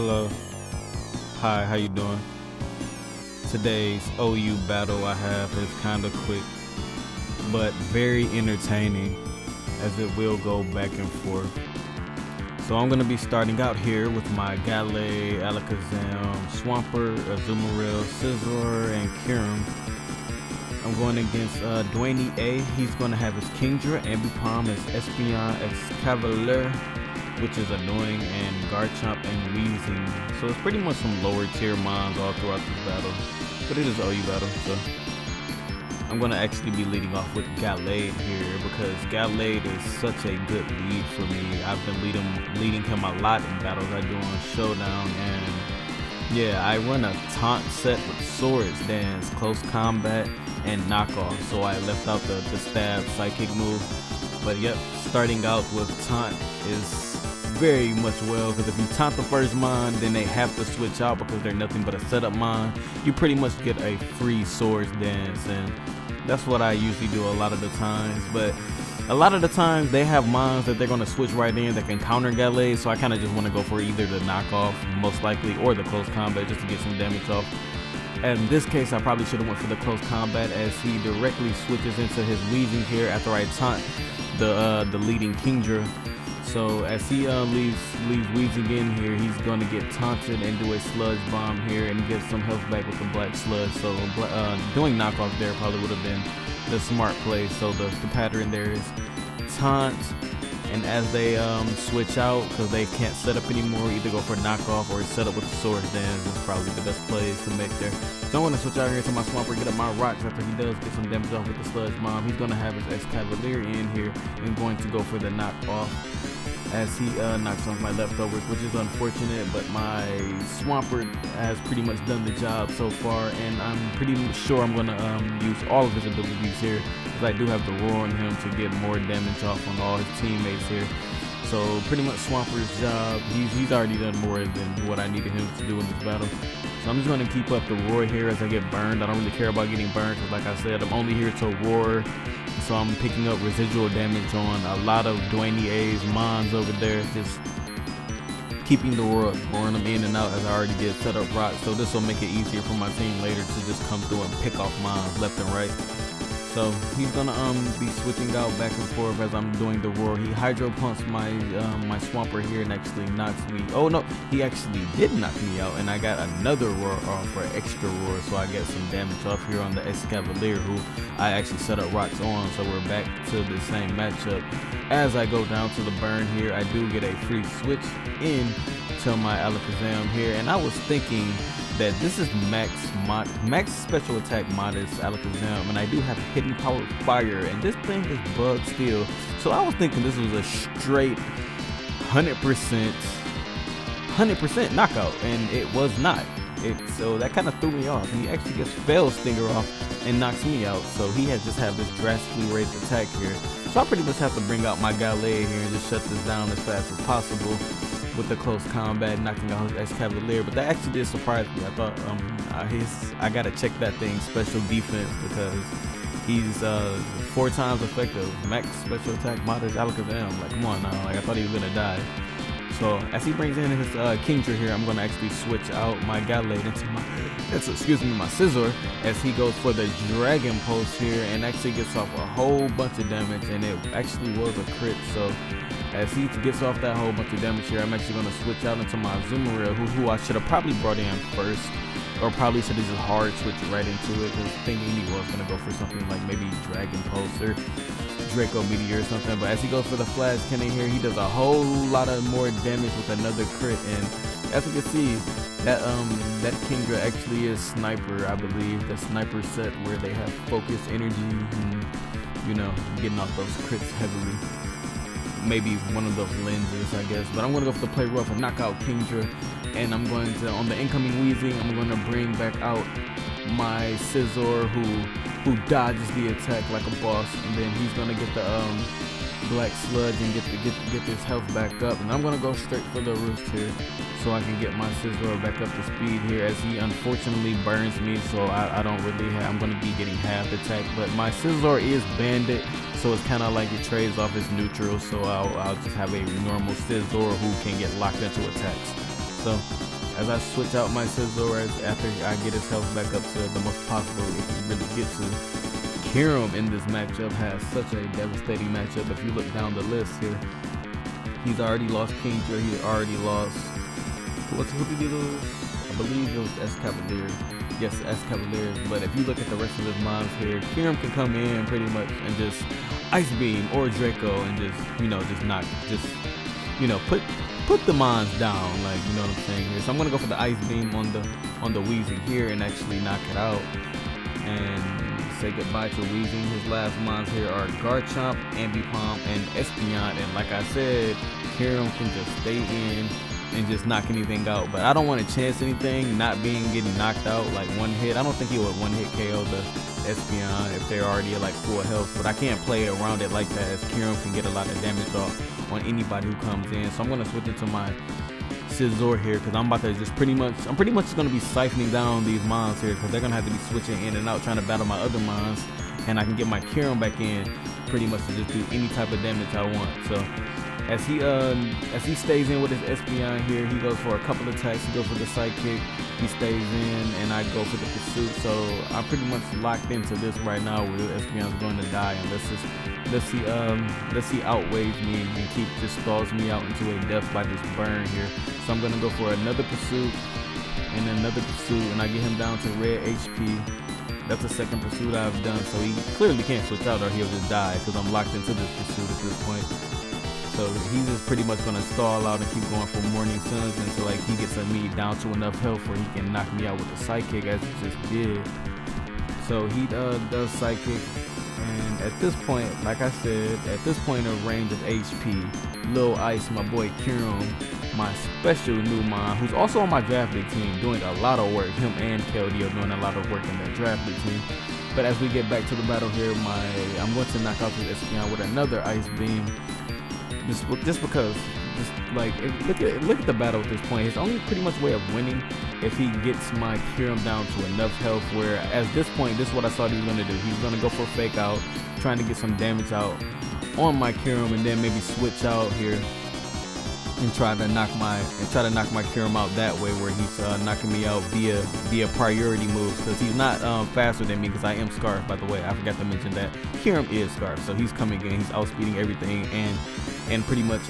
Hello. Hi, how you doing? Today's OU battle I have is kind of quick, but very entertaining as it will go back and forth. So I'm going to be starting out here with my Gale, Alakazam, Swampert, Azumarill, Scizor, and Kyurem. I'm going against DwaynieA. He's going to have his Kingdra, Ambipom, his Espeon, Excavalier, which is annoying, and Garchomp and Weezing. So it's pretty much some lower tier mons all throughout this battle, but it is OU battle, so I'm going to actually be leading off with Gallade here because Gallade is such a good lead for me. I've been leading him a lot in battles I do on Showdown, and yeah, I run a taunt set with Swords Dance, Close Combat, and Knockoff, so I left out the stab psychic move. But yep, starting out with taunt is very much well, because if you taunt the first mon, then they have to switch out because they're nothing but a setup mon. You pretty much get a free Swords Dance, and that's what I usually do a lot of the times. But a lot of the times they have mons that they're going to switch right in that can counter Gallade, so I kind of just want to go for either the knockoff most likely or the close combat just to get some damage off. And in this case I probably should have went for the close combat, as he directly switches into his Weezing here after I taunt the leading Kingdra. So as he leaves Weezing in here, he's going to get taunted and do a Sludge Bomb here and get some health back with the Black Sludge. So doing knockoff there probably would have been the smart play. So the pattern there is taunt, and as they switch out, because they can't set up anymore, either go for knockoff or set up with the Swords Dance is probably the best plays to make there. So I'm going to switch out here to my Swampert, get up my rocks after he does get some damage off with the Sludge Bomb. He's going to have his Excavalier in here and going to go for the knockoff as he knocks off my leftovers, which is unfortunate, but my Swampert has pretty much done the job so far, and I'm pretty sure I'm going to use all of his abilities here, because I do have the Roar on him to get more damage off on all his teammates here. So pretty much Swampert's job, he's already done more than what I needed him to do in this battle. So I'm just going to keep up the Roar here as I get burned. I don't really care about getting burned because, like I said, I'm only here to roar. So I'm picking up residual damage on a lot of DwaynieA's mons over there, just keeping the roar, boring them in and out as I already did set up rocks. So this will make it easier for my team later to just come through and pick off mons left and right. So he's gonna be switching out back and forth as I'm doing the roar. He hydro pumps my my Swampert here and actually knocks me. Oh no, he actually did knock me out, and I got another roar off for extra roar, so I get some damage off here on the Excavalier, who I actually set up rocks on. So we're back to the same matchup. As I go down to the burn here, I do get a free switch in to my Alakazam here, and I was thinking that this is max special attack modest Alakazam, and I do have hidden power fire, and this thing is bugged still. So I was thinking this was a straight 100% knockout, and it was not. So that kind of threw me off. He actually gets Fail Stinger off and knocks me out. So he has just have this drastically raised attack here. So I pretty much have to bring out my Gallade here and just shut this down as fast as possible with the close combat, knocking out his Excavalier. But that actually did surprise me. I thought I gotta check that thing special defense, because he's 4 times effective max special attack modest Alakazam. Like, come on now, like I thought he was gonna die. So as he brings in his Kingdra here, I'm gonna actually switch out my Gallade into my Scizor, as he goes for the Dragon Pulse here and actually gets off a whole bunch of damage, and it actually was a crit. So as he gets off that whole bunch of damage here, I'm actually gonna switch out into my Azumarill, who I should have probably brought in first, or probably should have just hard switched right into it, because thinking he was gonna go for something like maybe Dragon Pulse or Draco Meteor or something. But as he goes for the Flash Cannon here, he does a whole lot of more damage with another crit, and as you can see, that Kingdra actually is Sniper, I believe. The Sniper set where they have focus energy and, you know, getting off those crits heavily. Maybe one of those lenses, I guess. But I'm going to go for the play rough and knock out Kingdra, and I'm going to, on the incoming Weezing, I'm going to bring back out my Scizor, who dodges the attack like a boss, and then he's going to get the Black Sludge and get this health back up, and I'm going to go straight for the Roost here so I can get my Scizor back up to speed here, as he unfortunately burns me. So I don't really have, I'm going to be getting half attack, but my Scizor is banded, so it's kind of like it trades off his neutral, so I'll just have a normal Scizor who can get locked into attacks. So as I switch out my Scizor after I get his health back up to the most possible it can really get to, Kyurem in this matchup has such a devastating matchup. If you look down the list here, he's already lost Kingdra, he already lost, who did he lose? I believe it was Escavalier. Yes, Escavalier. But if you look at the rest of his mons here, Kyurem can come in pretty much and just Ice Beam or Draco and put the mons down, like, you know what I'm saying here. So I'm gonna go for the Ice Beam on the Weezing here and actually knock it out and say goodbye to Weezing. His last mons here are Garchomp, Ambipom, and Espeon. And like I said, Kyurem can just stay in and just knock anything out. But I don't want to chance anything not getting knocked out like one hit. I don't think he would one hit KO the Espeon if they're already at like full health. But I can't play around it like that, as Kyurem can get a lot of damage off on anybody who comes in. So I'm gonna switch into my Scizor here because I'm about to just pretty much gonna be siphoning down these mons here because they're gonna have to be switching in and out trying to battle my other mons, and I can get my Kyurem back in pretty much to just do any type of damage I want. So as he stays in with his Espeon here, he goes for a couple attacks. He goes for the Psychic, he stays in, and I go for the Pursuit. So I'm pretty much locked into this right now where Espeon's going to die unless he outweighs me and just stalls me out into a death by this burn here. So I'm gonna go for another Pursuit and another Pursuit, and I get him down to red HP. That's the second Pursuit I've done, so he clearly can't switch out or he'll just die because I'm locked into this Pursuit at this point. So he's just pretty much gonna stall out and keep going for Morning Suns until like he gets me down to enough health where he can knock me out with the Psychic as he just did. So he does Psychic, and at this point, like I said, at this point of range of HP, Lil Ice, my boy Kyurem, my special new mon, who's also on my draft league team, doing a lot of work. Him and KLD are doing a lot of work in their draft league team. But as we get back to the battle here, I'm going to knock out this Espeon with another Ice Beam. Just because, look at the battle at this point. His only pretty much way of winning if he gets my Kyurem down to enough health where at this point, this is what I thought he was gonna do. He's gonna go for a fake out, trying to get some damage out on my Kyurem, and then maybe switch out here and try to knock my Kyurem out that way, where he's knocking me out via priority moves, because he's not faster than me, because I am Scarf, by the way. I forgot to mention that Kyurem is Scarf, so he's coming in, he's outspeeding everything and pretty much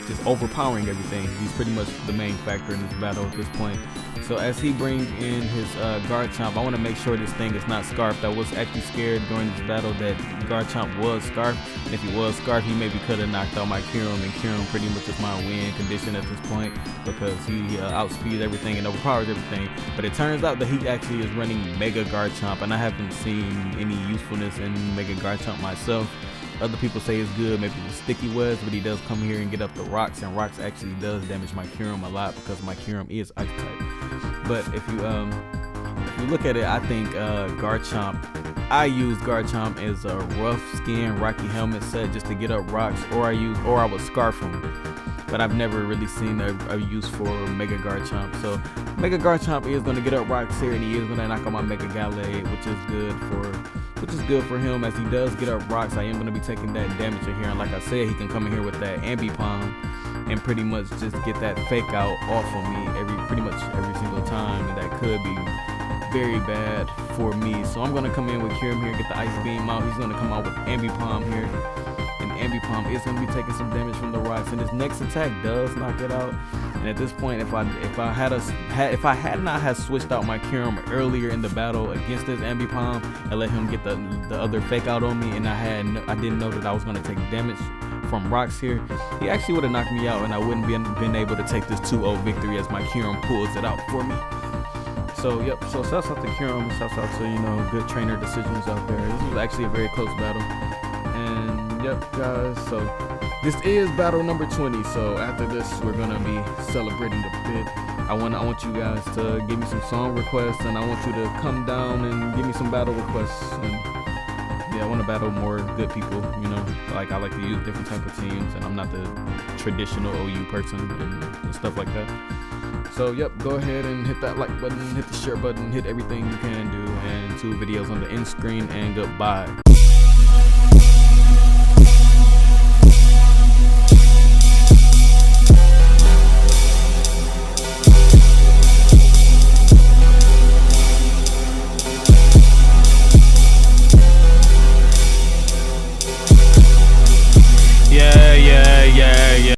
just overpowering everything. He's pretty much the main factor in this battle at this point. So as he brings in his Garchomp, I want to make sure this thing is not Scarfed. I was actually scared during this battle that Garchomp was Scarfed. And if he was Scarfed, he maybe could have knocked out my Kyurem, and Kyurem pretty much is my win condition at this point because he outspeeds everything and overpowers everything. But it turns out that he actually is running Mega Garchomp, and I haven't seen any usefulness in Mega Garchomp myself. Other people say it's good, maybe with Sticky Webs, but he does come here and get up the rocks, and rocks actually does damage my Kyurem a lot because my Kyurem is Ice type. But if you look at it, I think Garchomp, I use Garchomp as a rough skin Rocky Helmet set just to get up rocks, or I would Scarf him. But I've never really seen a use for Mega Garchomp. So Mega Garchomp is going to get up rocks here, and he is going to knock out my Mega Gallade, which is good for him. As he does get up rocks, I am going to be taking that damage in here, and like I said, he can come in here with that Ambipom and pretty much just get that fake out off of me pretty much every single time, and that could be very bad for me. So I'm going to come in with Kyurem here, get the Ice Beam out. He's going to come out with Ambipom here, and Ambipom is going to be taking some damage from the rocks, and his next attack does knock it out. And at this point, if I had not have switched out my Kyurem earlier in the battle against this Ambipom and let him get the other fake out on me, and I didn't know that I was going to take damage from rocks here, he actually would have knocked me out, and I wouldn't been able to take this 2-0 victory as my Kyurem pulls it out for me. So yep, so shouts out to Kyurem, shouts out to good trainer decisions out there. This was actually a very close battle. And yep guys, so this is battle number 20. So after this, we're gonna be celebrating a bit. I want you guys to give me some song requests, and I want you to come down and give me some battle requests. And yeah, I want to battle more good people. Like I like to use different type of teams, and I'm not the traditional OU person and stuff like that. So yep, go ahead and hit that like button, hit the share button, hit everything you can do, and 2 videos on the end screen, and goodbye.